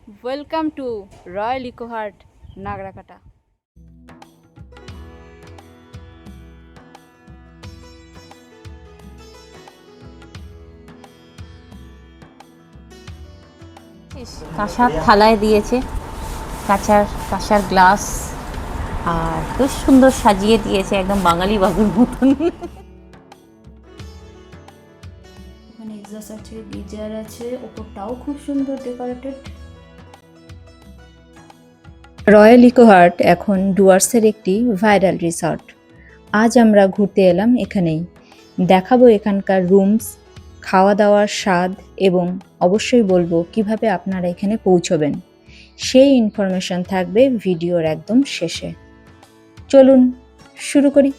Welcome to royal ecoheart Nagrakata. কাঁসার থালায় দিয়েছে, কাঁসার গ্লাস, আর বেশ সুন্দর সাজিয়ে দিয়েছে, একদম বাঙালি বাবুর মতন। এখানে এক্সাস্ট আছে, গিজার আছে, ওপরটাও খুব সুন্দর ডেকোরেটেড। রয়্যাল ইকোহার্ট এখন ডুয়ার্সের একটি ভাইরাল রিসর্ট। আজ আমরা ঘুরতে এলাম এখানেই। দেখাবো এখানকার রুমস, খাওয়া দাওয়ার স্বাদ এবং অবশ্যই বলবো কিভাবে আপনারা এখানে পৌঁছবেন। সেই ইনফরমেশন থাকবে ভিডিওর একদম শেষে। চলুন শুরু করি।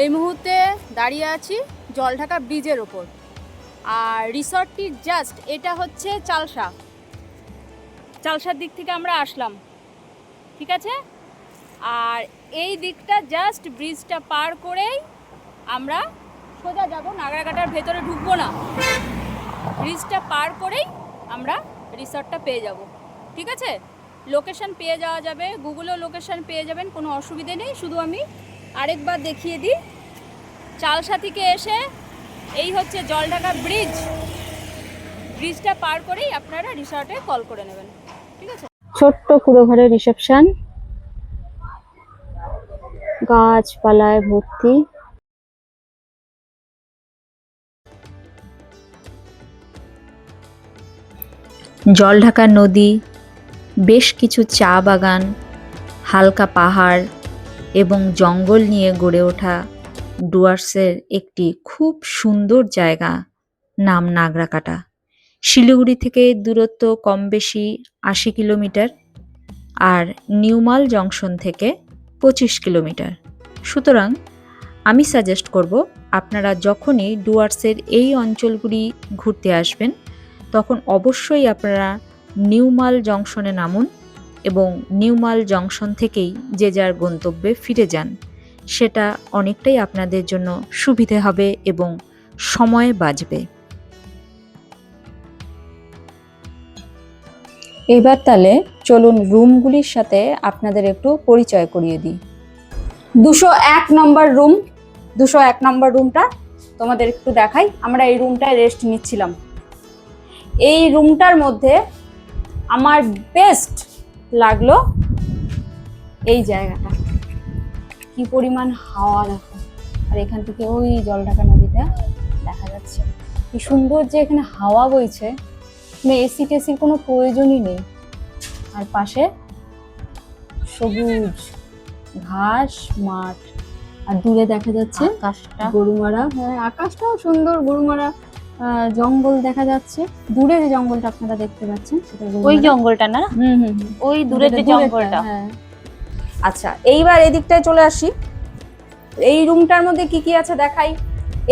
এই মুহূর্তে দাঁড়িয়ে আছি জলঢাকা ব্রিজের ওপর, আর রিসর্টটি জাস্ট এটা হচ্ছে চালসার দিক থেকে আমরা আসলাম, ঠিক আছে। আর এই দিকটা জাস্ট ব্রিজটা পার করেই আমরা সোজা যাব, নাগরাকাটার ভেতরে ঢুকবো না, ব্রিজটা পার করেই আমরা রিসর্টটা পেয়ে যাব, ঠিক আছে। লোকেশন পেয়ে যাওয়া যাবে, গুগলেও লোকেশন পেয়ে যাবেন, কোনো অসুবিধে নেই। শুধু আমি আরেকবার দেখিয়ে দিই, চালসা থেকে এসে এই হচ্ছে জলঢাকা ব্রিজ, ব্রিজটা পার করেই আপনারা রিসর্টে কল করে নেবেন, ঠিক আছে। ছোট্ট কুড়ো ঘরের রিসেপশন, গাছপালায় ভর্তি। জলঢাকা নদী, বেশ কিছু চা বাগান, হালকা পাহাড় এবং জঙ্গল নিয়ে গড়ে ওঠা ডুয়ার্সের একটি খুব সুন্দর জায়গা, নাম নাগরাকাটা। শিলিগুড়ি থেকে দূরত্ব কম বেশি ৮০ কিলোমিটার, আর নিউমাল জংশন থেকে ২৫ কিলোমিটার। সুতরাং আমি সাজেস্ট করব, আপনারা যখনই ডুয়ার্সের এই অঞ্চলগুলি ঘুরতে আসবেন তখন অবশ্যই আপনারা নিউমাল জংশনে নামুন এবং নিউমাল জংশন থেকেই যে যার গন্তব্যে ফিরে যান। সেটা অনেকটাই আপনাদের জন্য সুবিধে হবে এবং সময় বাঁচবে। এবার তাহলে চলুন রুমগুলির সাথে আপনাদের একটু পরিচয় করিয়ে দিই। 201 নম্বর রুম, 201 নম্বর রুমটা তোমাদের একটু দেখাই। আমরা এই রুমটায় রেস্ট নিচ্ছিলাম। এই রুমটার মধ্যে আমার বেস্ট লাগলো এই জায়গাটা, কি পরিমাণ হাওয়া দেখো, আর এখান থেকে ওই জলঢাকা নদীটা দেখা যাচ্ছে। কি সুন্দর যে এখানে হাওয়া বইছে, এসি টেসির কোনো প্রয়োজনই নেই। আর পাশে সবুজ ঘাস মাঠ, আর দূরে দেখা যাচ্ছে আকাশটা, গরুমারা। হ্যাঁ, আকাশটাও সুন্দর, গরুমারা, জঙ্গল দেখা যাচ্ছে। দূরে যে জঙ্গলটা আপনারা দেখতে পাচ্ছেন সেটা ওই জঙ্গলটা না, ওই দূরে যে জঙ্গলটা। হ্যাঁ। আচ্ছা, এইবার এদিকটায় চলে আসি। এই রুমটার মধ্যে কি কি আছে দেখাই।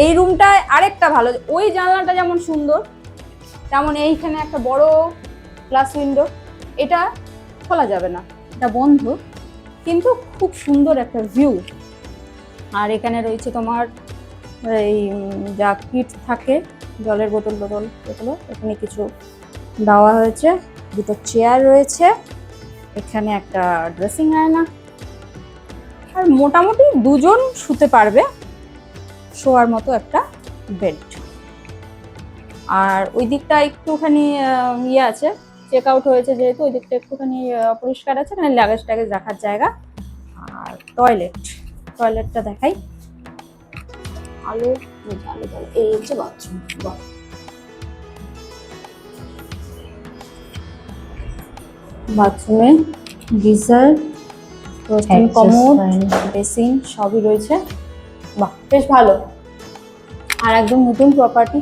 এই রুমটায় আরেকটা ভালো, ওই জানলাটা যেমন সুন্দর তেমন এইখানে একটা বড় গ্লাস উইন্ডো, এটা খোলা যাবে না, এটা বন্ধ, কিন্তু খুব সুন্দর একটা ভিউ। আর এখানে রয়েছে তোমার এই যা কিট থাকে, জলের বোতল এগুলো এখানে কিছু দেওয়া হয়েছে। দুটো চেয়ার রয়েছে, এখানে একটা ড্রেসিং আয়না, আর মোটামুটি দুজন শুতে পারবে, শোয়ার মতো একটা বেড। আর ওই দিকটা একটুখানি ইয়ে আছে, চেক আউট হয়েছে যেহেতু, ওই দিকটা একটুখানি পরিষ্কার আছে, এখানে লাগেজ ট্যাগেজ রাখার জায়গা। আর টয়লেটটা দেখাই। আলো আলো আলো, এই হচ্ছে বাথরুম। বাথরুমে গিজার, কমোড, বেসিন সবই রয়েছে। বাহ, বেশ ভালো, আর একদম নতুন প্রপার্টি।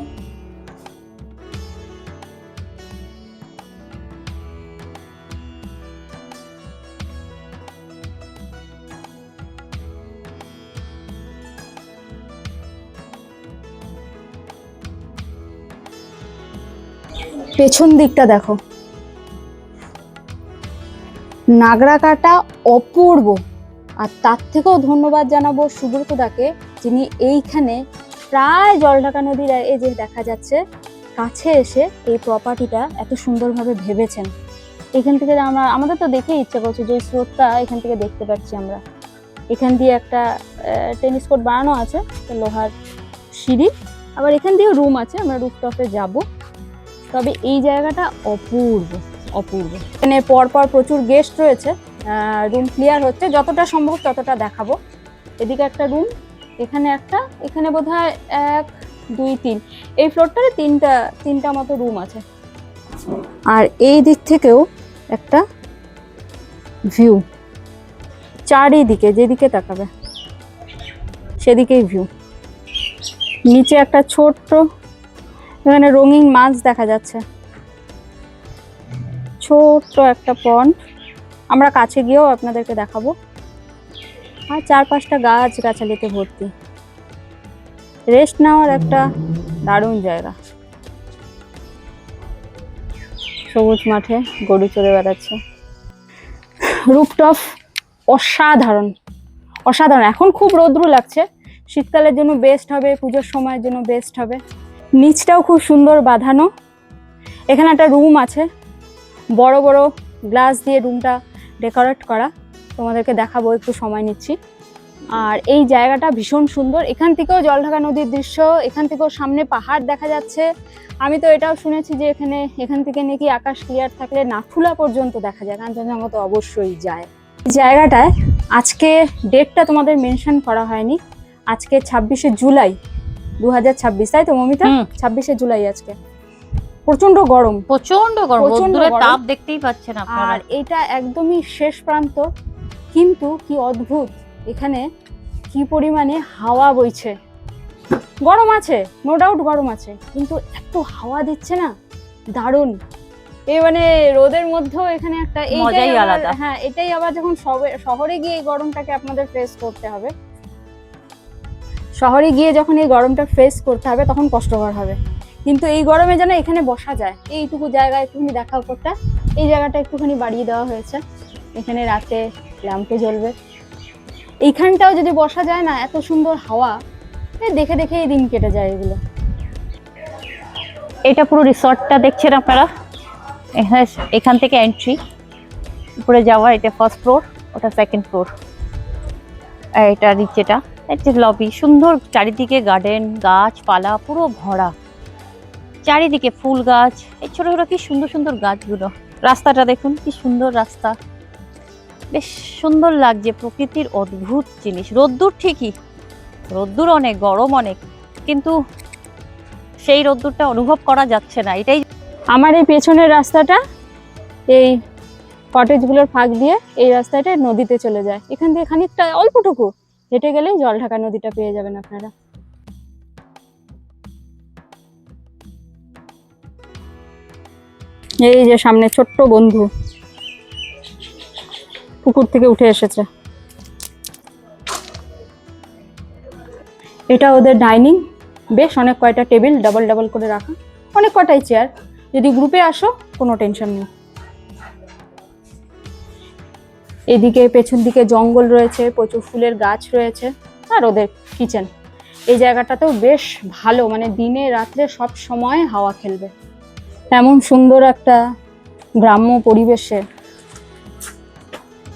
পেছন দিকটা দেখো, নাগরাকাটা অপূর্ব। আর তার থেকেও ধন্যবাদ জানাবো সুব্রতদাকে, যিনি এইখানে প্রায় জলঢাকা নদীর, এই যে দেখা যাচ্ছে কাছে এসে এই প্রপার্টিটা এত সুন্দরভাবে ভেবেছেন। এখান থেকে আমাদের তো দেখেই ইচ্ছা করছে যে স্রোতটা এখান থেকে দেখতে পাচ্ছি আমরা। এখান দিয়ে একটা টেনিস কোর্ট বানানো আছে, লোহার সিঁড়ি, আবার এখান দিয়েও রুম আছে, আমরা রুফটপে যাব। তবে এই জায়গাটা অপূর্ব অপূর্ব। এখানে পরপর প্রচুর গেস্ট রয়েছে, রুম ক্লিয়ার হচ্ছে, যতটা সম্ভব ততটা দেখাবো। এদিকে একটা রুম, এখানে একটা, এখানে বোধহয় 1 2 3, এই ফ্লোরটাতে তিনটা মতো রুম আছে। আর এই দিক থেকেও একটা ভিউ, চারিদিকে যেদিকে তাকাবে সেদিকেই ভিউ। নিচে একটা ছোট্ট এখানে রঙিন মাছ দেখা যাচ্ছে, ছোট্ট একটা পন্ড, আমরা কাছে গিয়েও আপনাদেরকে দেখাবো। আর 4-5টা গাছগাছালিতে ভর্তি, রেস্ট নেওয়ার একটা দারুণ জায়গা। সবুজ মাঠে গরু চড়ে বেড়াচ্ছে। রুফটপ অসাধারণ অসাধারণ। এখন খুব রৌদ্র লাগছে, শীতকালের জন্য বেস্ট হবে, পুজোর সময়ের জন্য বেস্ট হবে। নিচটাও খুব সুন্দর বাঁধানো। এখানে একটা রুম আছে, বড় বড় গ্লাস দিয়ে রুমটা ডেকোরেট করা, তোমাদেরকে দেখাবো, একটু সময় নিচ্ছি। আর এই জায়গাটা ভীষণ সুন্দর। এখান থেকেও জলঢাকা নদীর দৃশ্য, এখান থেকেও সামনে পাহাড় দেখা যাচ্ছে। আমি তো এটাও শুনেছি যে এখান থেকে নাকি আকাশ ক্লিয়ার থাকলে নাথুলা পর্যন্ত দেখা যায়, কাঞ্চনজঙ্ঘা তো অবশ্যই যায়। এই জায়গাটায় আজকে ডেটটা তোমাদের মেনশন করা হয়নি, আজকে 26শে জুলাই 2026, তাই তো মমিতা? 26শে জুলাই আজকে। প্রচন্ড গরম, প্রচন্ড গরম, রোদ্দুরের তাপ দেখতেই পাচ্ছেন আপনারা। আর এটা একদমই শেষ প্রান্ত, কিন্তু কি অদ্ভুত, এখানে কি পরিমাণে হাওয়া বইছে। গরম আছে, নো ডাউট গরম আছে, কিন্তু এত হাওয়া দিচ্ছে না, দারুণ। এই মানে রোদের মধ্যেও এখানে একটা মজাই আলাদা। হ্যাঁ, এটাই আবার যখন শহরে গিয়ে এই গরমটাকে আপনাদের ফেস করতে হবে, শহরে গিয়ে যখন এই গরমটা ফেস করতে হবে তখন কষ্টকর হবে। কিন্তু এই গরমে যেন এখানে বসা যায়, এইটুকু জায়গা একটুখানি দেখা উপরটা, এই জায়গাটা একটুখানি বাড়িয়ে দেওয়া হয়েছে। এখানে রাতে ল্যাম্পও জ্বলবে, এইখানটাও যদি বসা যায় না, এত সুন্দর হাওয়া, দেখে দেখে এই দিন কেটে যায় এগুলো। এটা পুরো রিসর্টটা দেখছেন আপনারা, এখান থেকে এন্ট্রি, উপরে যাওয়ার, এটা ফার্স্ট ফ্লোর, ওটা সেকেন্ড ফ্লোর, এটা নিচেটা, এটা লবি। সুন্দর চারিদিকে গার্ডেন, গাছপালা পুরো ভরা, চারিদিকে ফুল গাছ, এই ছোট ছোট কি সুন্দর সুন্দর গাছগুলো। রাস্তাটা দেখুন কি সুন্দর রাস্তা, বেশ সুন্দর লাগছে, প্রকৃতির অদ্ভুত জিনিস। রোদ্দুর ঠিকই, রোদ্দুর অনেক, গরম অনেক, কিন্তু সেই রোদ্দুরটা অনুভব করা যাচ্ছে না। এটাই আমার এই পেছনের রাস্তাটা, এই কটেজগুলোর ফাঁক দিয়ে এই রাস্তাটা নদীতে চলে যায়। এখান থেকে খানিকটা অল্পটুকু হেঁটে গেলেই জলঢাকা নদীটা পেয়ে যাবেন আপনারা। এই যে সামনে ছোট্ট বন্ধু পুকুর থেকে উঠে এসেছে, এটা ওদের ডাইনিং। বেশ অনেক কয়টা টেবিল ডাবল ডাবল করে রাখা, অনেক কটাই চেয়ার। যদি গ্রুপে আসো কোনো টেনশন নেই। এদিকে পেছন দিকে জঙ্গল রয়েছে, প্রচুর ফুলের গাছ রয়েছে, আর ওদের কিচেন। এই জায়গাটাতেও বেশ ভালো, মানে দিনে রাত্রে সব সময় হাওয়া খেলবে, এমন সুন্দর একটা গ্রাম্য পরিবেশে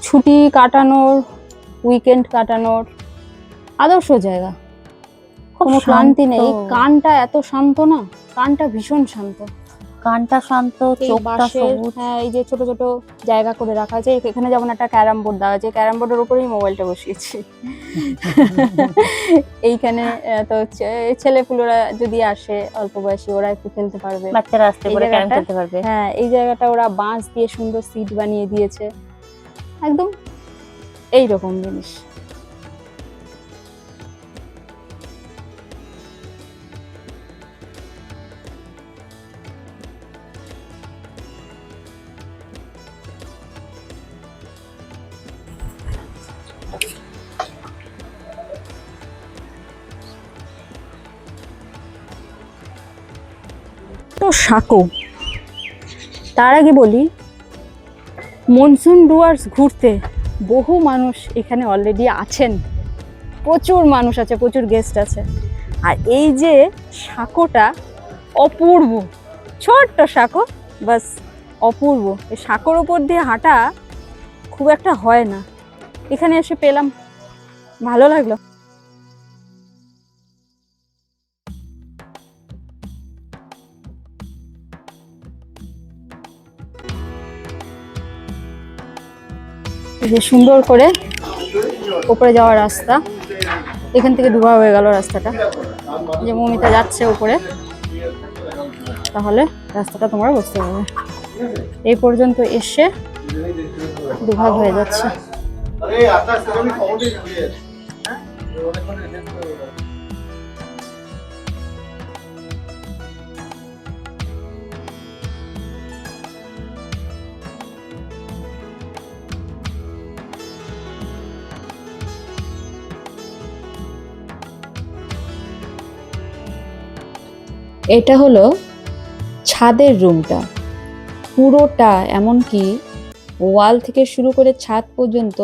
ছুটি কাটানোর, উইকেন্ড কাটানোর আদর্শ জায়গা। কোনো ক্লান্তি নেই। কানটা এত শান্ত না, কানটা ভীষণ শান্ত, কানটা শান্ত, চোখটা সবুজ। হ্যাঁ, এই যে ছোট ছোট জায়গা করে রাখা আছে, এখানে যেমন একটা ক্যারাম বোর্ড দেওয়া আছে, ক্যারাম বোর্ডের উপরেই মোবাইলটা বসিয়েছি। এইখানে তো ছেলেপুলেরা যদি আসে অল্প বয়সী, ওরা একটু খেলতে পারবে, বাচ্চারা আসতে পারে, ক্যারাম খেলতে পারবে। হ্যাঁ, এই জায়গাটা ওরা বাঁশ দিয়ে সুন্দর সিট বানিয়ে দিয়েছে, একদম এইরকম জিনিস। তো সাঁকো, তার আগে বলি মনসুন ডুয়ার্স ঘুরতে বহু মানুষ এখানে অলরেডি আছেন, প্রচুর মানুষ আছে, প্রচুর গেস্ট আছে। আর এই যে সাঁকোটা অপূর্ব, ছোট্ট সাঁকো, বাস অপূর্ব। এই সাঁকোর ওপর দিয়ে হাঁটা খুব একটা হয় না, এখানে এসে পেলাম, ভালো লাগলো। এই যে সুন্দর করে উপরে যাওয়ার রাস্তা, এখান থেকে দুবার হয়ে গেল রাস্তাটা, যে মমিতা যাচ্ছে উপরে, তাহলে রাস্তাটা তোমরা বুঝতে পারবে। এই পর্যন্ত এসে দুভাগ হয়ে যাচ্ছে। এটা হলো ছাদের রুমটা, পুরোটা এমনকি ওয়াল থেকে শুরু করে ছাদ পর্যন্ত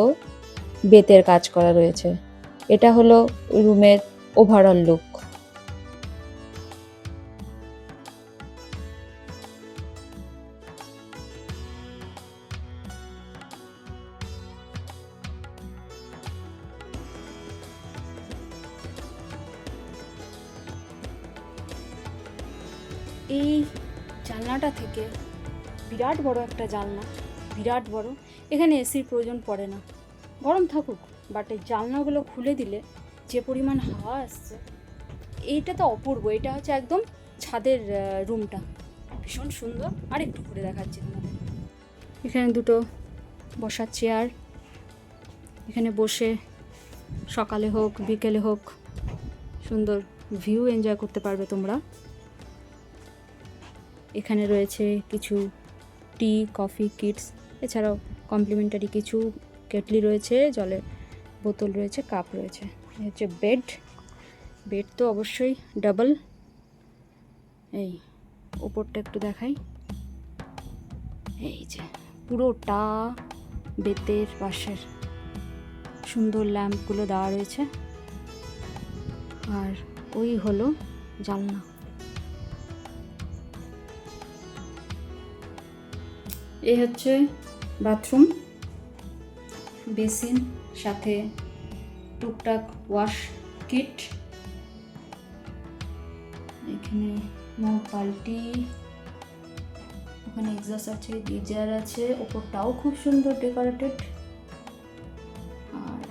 বেতের কাজ করা রয়েছে। এটা হলো রুমের ওভারঅল লুক। এই জানলাটা থেকে, বিরাট বড় একটা জানলা, বিরাট বড়, এখানে এসির প্রয়োজন পড়ে না, গরম থাকুক, বাট এই জানলাগুলো খুলে দিলে যে পরিমাণ হাওয়া আসছে, এইটা তো অপূর্ব। এটা হচ্ছে একদম ছাদের রুমটা, ভীষণ সুন্দর। আর একটু ঘুরে দেখাচ্ছি তোমাদের। এখানে দুটো বসার চেয়ার, এখানে বসে সকালে হোক বিকেলে হোক সুন্দর ভিউ এনজয় করতে পারবে তোমরা। এখানে রয়েছে কিছু টি, কফি কিটস, এছাড়াও কমপ্লিমেন্টারি কিছু কেটলি রয়েছে, জলের বোতল রয়েছে, কাপ রয়েছে। হচ্ছে বেড, বেড তো অবশ্যই ডাবল। এই ওপরটা একটু দেখাই, এই যে পুরোটা বেতের বাঁশের, সুন্দর ল্যাম্পগুলো দেওয়া রয়েছে। আর ওই হলো জানলা। এই হচ্ছে বাথরুম, বেসিন, সাথে টুকটাক ওয়াশ কিট, এখানে মগ বালতি, ওখানে এক্সস্ট আছে, গিজার আছে, ওপরটাও খুব সুন্দর ডেকোরেটেড। আর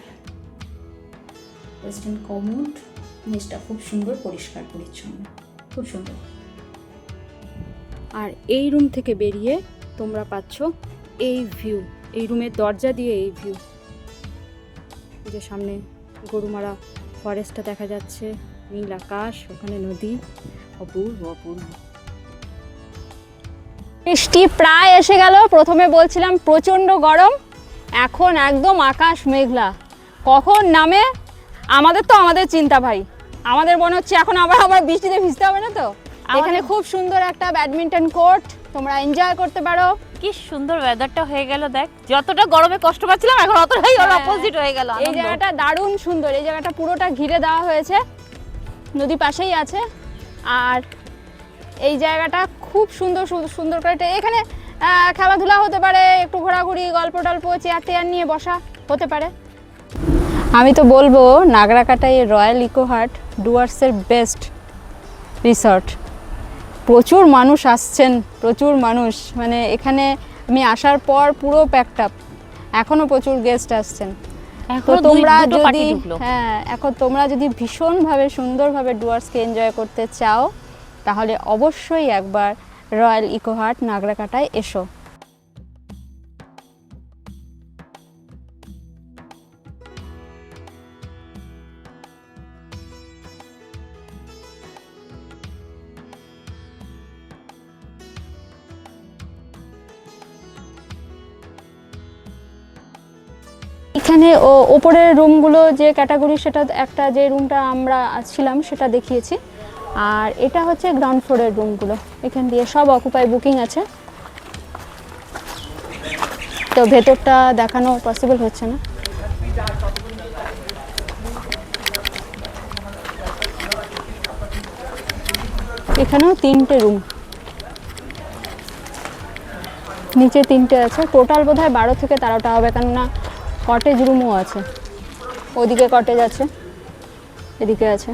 ওয়েস্টার্ন কমোড, নিচটা খুব সুন্দর পরিষ্কার পরিচ্ছন্ন, খুব সুন্দর। আর এই রুম থেকে বেরিয়ে তোমরা পাচ্ছ এই ভিউ, এই রুমের দরজা দিয়ে এই ভিউ, যে সামনে গরুমারা ফরেস্টটা দেখা যাচ্ছে, নীল আকাশ, ওখানে নদী, অপূর্ব অপূর্ব। বৃষ্টি প্রায় এসে গেল। প্রথমে বলছিলাম প্রচণ্ড গরম, এখন একদম আকাশ মেঘলা, কখন নামে আমাদের তো আমাদের চিন্তা ভাই। আমাদের মনে হচ্ছে এখন আবার বৃষ্টিতে ভিজতে হবে না তো। এখানে খুব সুন্দর একটা ব্যাডমিন্টন কোর্ট, তোমরা এনজয় করতে পারো। কি সুন্দর ওয়েদারটা হয়ে গেল, দেখ যতটা গরমে কষ্ট পাচ্ছিলাম এখন অতটাই ওর অপোজিট হয়ে গেল। এই জায়গাটা দারুণ সুন্দর, এই জায়গাটা পুরোটা ঘিরে দেওয়া হয়েছে, নদী পাশেই আছে। আর এই জায়গাটা খুব সুন্দর সুন্দর করে, এখানে খেলাধুলা হতে পারে, একটু ঘোরাঘুরি, গল্প টল্প, চেয়ার টেয়ার নিয়ে বসা হতে পারে। আমি তো বলবো নাগরাকাটায় রয়্যাল ইকো হাট ডুয়ার্সের বেস্ট রিসর্ট। প্রচুর মানুষ আসছেন, প্রচুর মানুষ, মানে এখানে আমি আসার পর পুরো প্যাকড আপ, এখনো প্রচুর গেস্ট আসছেন। তো তোমরা যদি এখন তোমরা যদি ভীষণভাবে সুন্দরভাবে ডুয়ার্সকে এনজয় করতে চাও, তাহলে অবশ্যই একবার রয়্যাল ইকো হাট নাগরাকাটায় এসো। এখানে ওপরের রুমগুলো যে ক্যাটাগরি, সেটা একটা, যে রুমটা আমরা ছিলাম সেটা দেখিয়েছি। আর এটা হচ্ছে গ্রাউন্ড ফ্লোরের রুমগুলো, এখান দিয়ে সব অকুপাই বুকিং আছে, তো ভেতরটা দেখানো পসিবল হচ্ছে না। এখানেও 3টে রুম, নিচে 3টে আছে, টোটাল বোধহয় 12 থেকে 13টা হবে, কেননা কটেজ রুমও আছে, ওদিকে কটেজ আছে, এদিকে আছে।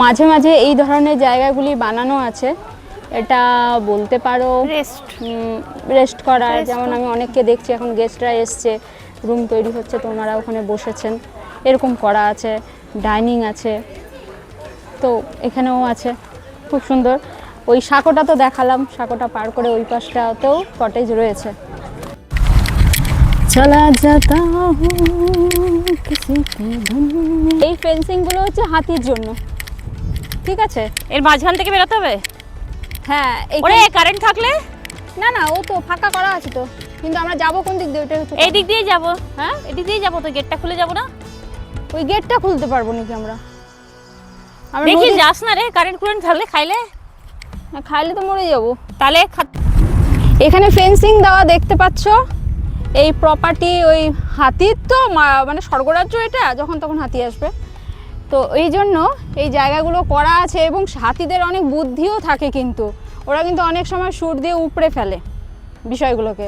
মাঝে মাঝে এই ধরনের জায়গাগুলি বানানো আছে, এটা বলতে পারো রেস্ট করার, যেমন আমি অনেককে দেখছি এখন গেস্টরা এসছে, রুম তৈরি হচ্ছে তো ওনারা ওখানে বসেছেন, এরকম করা আছে। ডাইনিং আছে, তো এখানেও আছে, খুব সুন্দর। ওই সাঁকোটা তো দেখালাম, সাঁকোটা পার করে ওই পাশটাতেও কটেজ রয়েছে। চলা যাতা এই ফেন্সিংগুলো হচ্ছে হাতির জন্য, ঠিক আছে? এর মাঝখান থেকে বেরোতে হবে? হ্যাঁ। ওরে কারেন্ট থাকলে? না না, ও তো ফাঁকা করা আছে তো, কিন্তু আমরা যাবো কোন দিক দিয়ে? ওটা হচ্ছে এই দিক দিয়ে যাব। হ্যাঁ, এদিক দিয়ে যাব, তো গেটটা খুলে যাব না? ওই গেটটা খুলতে পারবো নাকি আমরা? আমরা দেখি যাস না রে, কারেন্ট থাকলে খাইলে খাইলে তো মরে যাবো। তাহলে এখানে ফেন্সিং দেওয়া দেখতে পাচ্ছ, এই প্রপার্টি ওই হাতির তো মানে স্বর্গরাজ্য, এটা যখন তখন হাতি আসবে, তো এই জন্য এই জায়গাগুলো করা আছে। এবং হাতিদের অনেক বুদ্ধিও থাকে, কিন্তু ওরা কিন্তু অনেক সময় সুর দিয়ে উপড়ে ফেলে বিষয়গুলোকে,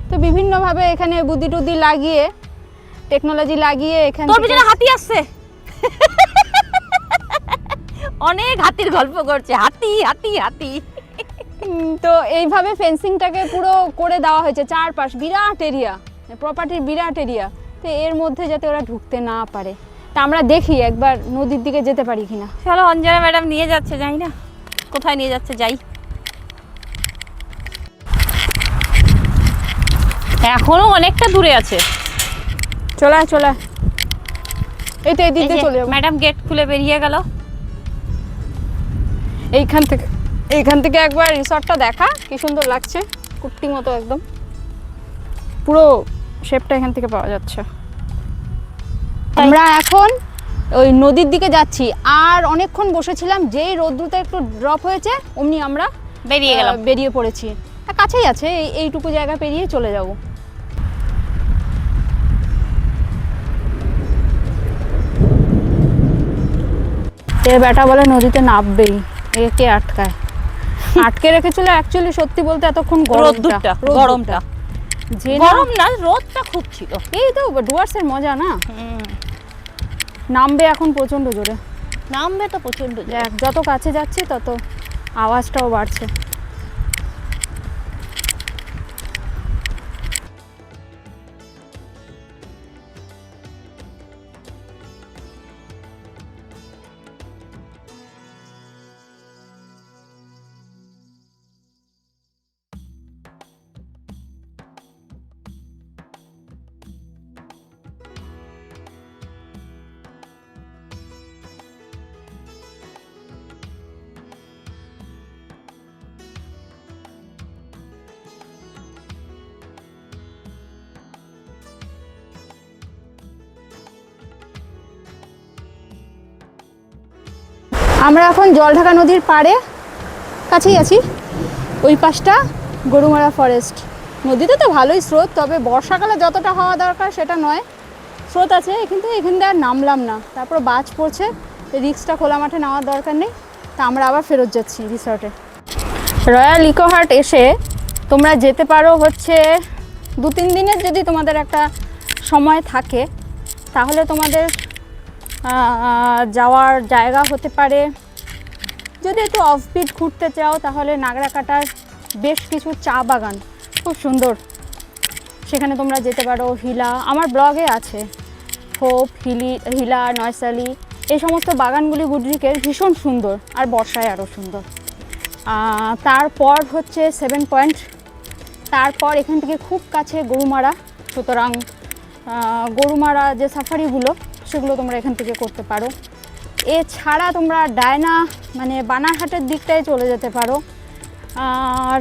তো বিভিন্নভাবে এখানে বুদ্ধি টুদ্ধি লাগিয়ে, টেকনোলজি লাগিয়ে এখানে। তোর পিছনে হাতি আসছে, অনেক হাতির গল্প করছে, হাতি হাতি হাতি। তো এইভাবে ফেন্সিংটাকে পুরো করে দেওয়া হয়েছে, চারপাশ বিরাট এরিয়া, প্রপার্টির বিরাট এরিয়া, তো এর মধ্যে যাতে ওরা ঢুকতে না পারে। তা আমরা দেখি একবার নদীর দিকে যেতে পারি কিনা। চলো, অঞ্জনা ম্যাডাম নিয়ে যাচ্ছে, যাই না কোথায় নিয়ে যাচ্ছে, যাই। এখনো অনেকটা দূরে আছে, চলে চলে, এই তো এই দিক দিয়ে চলে যাবো। ম্যাডাম গেট খুলে বেরিয়ে গেল। এইখান থেকে একবার রিসর্টটা দেখা, কি সুন্দর লাগছে, কুট্টি মতো একদম, পুরো শেপটা এখান থেকে পাওয়া যাচ্ছে। আমরা এখন ওই নদীর দিকে যাচ্ছি, আর অনেকক্ষণ বসেছিলাম, যেই রোদ্রুতে একটু ড্রপ হয়েছে অমনি আমরা বেরিয়ে পড়েছি। কাছেই আছে, এইটুকু জায়গা পেরিয়ে চলে যাব। এ বেটা বলে নদীতে নামবেই, একে আটকায়, আটকে রেখেছিল। অ্যাকচুয়ালি সত্যি বলতে এতক্ষণ গরমটা গরম না, রোদটা খুব ছিল। এই তো ডুয়ার্সের মজা না। নামবে এখন প্রচন্ড জোরে, নামবে তো প্রচন্ড জোরে। যত কাছে যাচ্ছি তত আওয়াজটাও বাড়ছে। আমরা এখন জলঢাকা নদীর পাড়ে কাছেই আছি, ওই পাশটা গরুমারা ফরেস্ট। নদীতে তো ভালোই স্রোত, তবে বর্ষাকালে যতটা হওয়া দরকার সেটা নয়, স্রোত আছে, কিন্তু এখান দিয়ে আর নামলাম না, তারপর বাজ পড়ছে, রিক্সটা খোলা মাঠে নেওয়ার দরকার নেই, তা আমরা আবার ফেরত যাচ্ছি রিসর্টে। রয়্যাল ইকো হার্ট এসে তোমরা যেতে পারো হচ্ছে 2-3 দিনের, যদি তোমাদের একটা সময় থাকে তাহলে তোমাদের যাওয়ার জায়গা হতে পারে। যদি একটু অফবিট ঘুরতে চাও তাহলে নাগরাকাটার বেশ কিছু চা বাগান খুব সুন্দর, সেখানে তোমরা যেতে পারো। হিলা, আমার ব্লগে আছে, হোপ, হিলা, নয়সালি, এই সমস্ত বাগানগুলি গুডরিকের ভীষণ সুন্দর, আর বর্ষায় আরও সুন্দর। তারপর হচ্ছে 7 পয়েন্ট, তারপর এখান থেকে খুব কাছে গরুমারা, সুতরাং গরুমারা যে সাফারিগুলো সেগুলো তোমরা এখান থেকে করতে পারো। এছাড়া তোমরা ডায়না মানে বানারহাটের দিকটায় চলে যেতে পারো। আর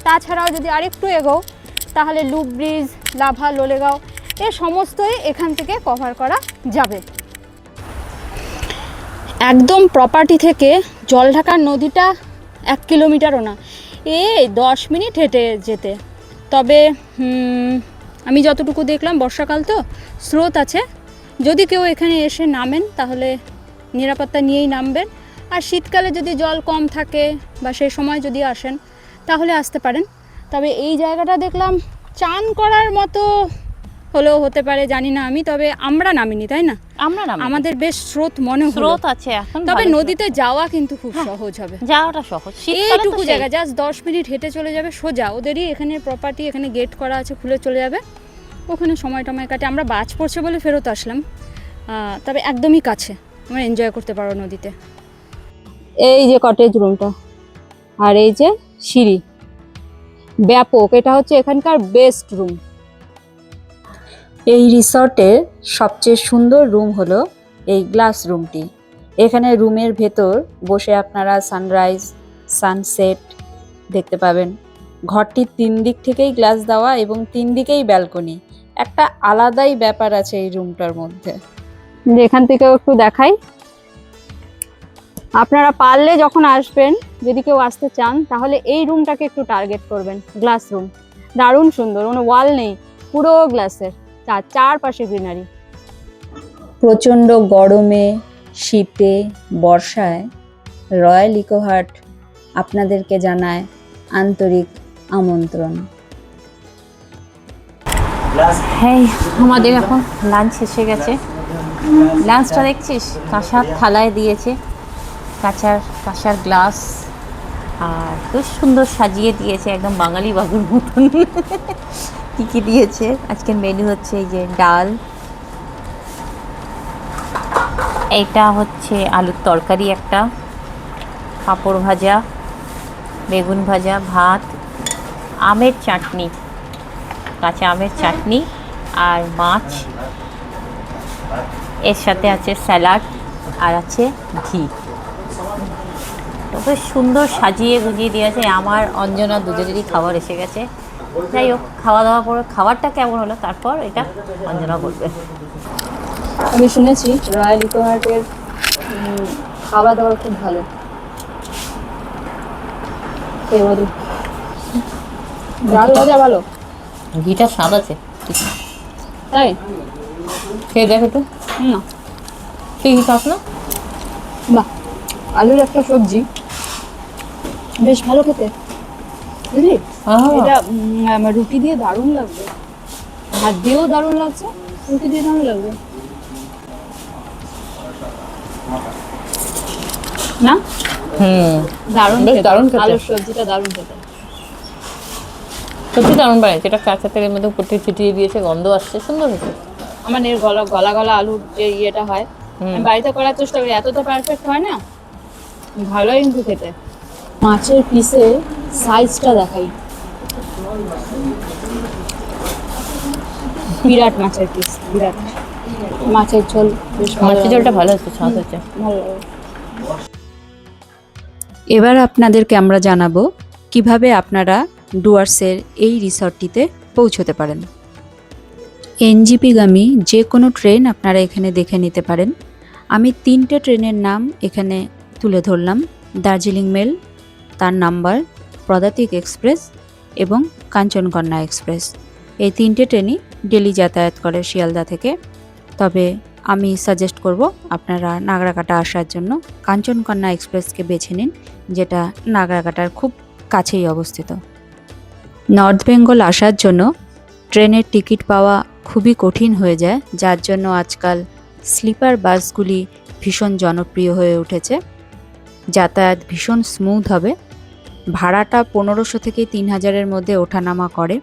তাছাড়াও যদি আরেকটু এগোও তাহলে লুপ ব্রিজ, লাভা, লোলেগাঁও, এ সমস্তই এখান থেকে কভার করা যাবে। একদম প্রপার্টি থেকে জলঢাকার নদীটা 1 কিলোমিটারও না, এই 10 মিনিট হেঁটে যেতে। তবে আমি যতটুকু দেখলাম বর্ষাকাল তো স্রোত আছে, যদি কেউ এখানে এসে নামেন তাহলে নিরাপত্তা নিয়েই নামবেন। আর শীতকালে যদি জল কম থাকে বা সেই সময় যদি আসেন তাহলে আসতে পারেন। তবে এই জায়গাটা দেখলাম চান করার মতো হলেও হতে পারে, জানি না আমি, তবে আমরা নামিনি, তাই না? আমরা না, আমাদের বেশ স্রোত মনে হলো। স্রোত আছে এখন, তবে ভালো নদীতে যাওয়া কিন্তু খুব সহজ হবে। যাওয়াটা সহজ, শীতকালে তো এইটুকু সেই। জায়গা জাস্ট 10 মিনিট হেঁটে চলে যাবে সোজা, ওদেরই এখানে প্রপার্টি, এখানে গেট করা আছে, খুলে চলে যাবে ওখানে, সময় টময় কাটে। আমরা বাজ পড়ছে বলে ফেরত আসলাম, তবে একদমই কাছে, আমরা এনজয় করতে পারো নদীতে। এই যে কটেজ রুমটা, আর এই যে সিঁড়ি, ব্যাপক, এটা হচ্ছে এখানকার বেস্ট রুম। এই রিসর্টের সবচেয়ে সুন্দর রুম হলো এই গ্লাস রুমটি। এখানে রুমের ভেতর বসে আপনারা সানরাইজ, সানসেট দেখতে পাবেন। ঘরটির 3 দিক থেকেই গ্লাস দেওয়া এবং 3 দিকেই ব্যালকনি। একটা আলাদাই ব্যাপার আছে এই রুমটার মধ্যে। এখান থেকেও একটু দেখাই, আপনারা পারলে যখন আসবেন, যদি কেউ আসতে চান তাহলে এই রুমটাকে একটু টার্গেট করবেন। গ্লাস রুম দারুণ সুন্দর, কোনো ওয়াল নেই, পুরো গ্লাসের, চারপাশে গ্রিনারি। প্রচণ্ড গরমে, শীতে, বর্ষায় রয়্যাল ইকোহার্ট আপনাদেরকে জানায় আন্তরিক আমন্ত্রণ। হ্যাঁ, আমাদের এখন লাঞ্চ এসে গেছে। লাঞ্চটা দেখছিস কাঁসার থালায় দিয়েছে, কাঁসার গ্লাস, আর খুব সুন্দর সাজিয়ে দিয়েছে, একদম বাঙালি বাবুর মতন। কী কী দিয়েছে আজকের মেনু হচ্ছে এই যে ডাল, এইটা হচ্ছে আলুর তরকারি, একটা পাঁপড় ভাজা, বেগুন ভাজা, ভাত, আমের চাটনি, কাঁচা আমের চাটনি আর মাছ, এর সাথে আছে স্যালাড আর আছে ঘি। তো সুন্দর সাজিয়ে গুজিয়ে দিয়েছে। আমার অঞ্জনা দুজনেরই খাবার এসে গেছে। যাই হোক, খাওয়া দাওয়া করে খাবারটা কেমন হলো তারপর এটা অঞ্জনা বলবে। আমি শুনেছি রয়্যাল ইকোহার্টের খাওয়া দাওয়া খুব ভালো। ডাল ভাজা ভালো, ঘিটা স্বাদ আছে, তাই খেয়ে দেখ একটু। না, তুই কি খাস না? বাহ, আলুর একটা সবজি বেশ ভালো খেতে, বুঝলি? এটা আমার রুটি দিয়ে দারুণ লাগবে, ভাত দিয়েও দারুণ লাগছে, রুটি দিয়ে দারুণ লাগবে না? দারুণ বেশ খেতে, দারুণ খেতে। আলুর সবজিটা দারুণ খেতে, সত্যি দারুণ বানিয়েছে। এটা কাঁচা তেলের মধ্যে উপর থেকে ছিটিয়ে দিয়েছে, গন্ধ আসছে, সুন্দর হয়েছে। আমার এর গলা গলা গলা আলুর যে ইয়েটা হয়, আমি বাড়িতে করার চেষ্টা করি, এতটা পারফেক্ট হয় না, ভালোই কিন্তু খেতে। মাছের পিসের সাইজটা দেখাই, বিরাট মাছের পিস, বিরাট। মাছের ঝোল বেশ ভালো মাছের লাগে। ঝোলটা ভালো হচ্ছে, স্বাদ হচ্ছে। ভালো লাগে। এবার আপনাদেরকে আমরা জানাবো কিভাবে আপনারা ডুয়ার্সের এই রিসর্টটিতে পৌঁছতে পারেন। এনজিপিগামী যে কোনো ট্রেন আপনারা এখানে দেখে নিতে পারেন। আমি 3টে ট্রেনের নাম এখানে তুলে ধরলাম: দার্জিলিং মেল, তার নাম্বার, পদাতিক এক্সপ্রেস এবং কাঞ্চনকন্যা এক্সপ্রেস। এই 3টে ট্রেনই ডেলি যাতায়াত করে শিয়ালদা থেকে। তবে আমি সাজেস্ট করব আপনারা নাগরাকাটা আসার জন্য কাঞ্চনকন্যা এক্সপ্রেসকে বেছে নিন, যেটা নাগরাকাটার খুব কাছেই অবস্থিত। নর্থ বেঙ্গল আসার জন্য ট্রেনের টিকিট পাওয়া খুবই কঠিন হয়ে যায়, যার জন্য আজকাল স্লিপার বাসগুলি ভীষণ জনপ্রিয় হয়ে উঠেছে। যাতায়াত ভীষণ স্মুথ হবে। ভাড়াটা 1500 থেকে 3000-এর মধ্যে ওঠানামা করে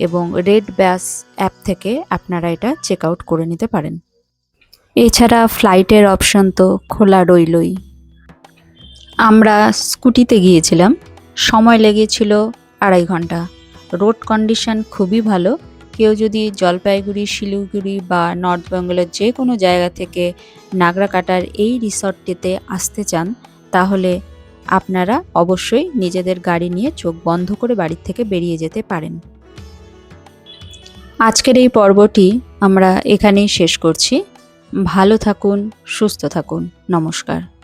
এবং রেড ব্যাস অ্যাপ থেকে আপনারা এটা চেক আউট করে নিতে পারেন। এছাড়া ফ্লাইটের অপশন তো খোলা রইলই। আমরা স্কুটিতে গিয়েছিলাম, সময় লেগেছিল 2.5 ঘন্টা। রোড কন্ডিশন খুবই ভালো। কেউ যদি জলপাইগুড়ি, শিলিগুড়ি বা নর্থ বেঙ্গলের যে কোনো জায়গা থেকে নাগরাকাটার এই রিসর্টটিতে আসতে চান, তাহলে আপনারা অবশ্যই নিজেদের গাড়ি নিয়ে চোখ বন্ধ করে বাড়ির থেকে বেরিয়ে যেতে পারেন। আজকের এই পর্বটি আমরা এখানেই শেষ করছি। ভালো থাকুন, সুস্থ থাকুন। নমস্কার।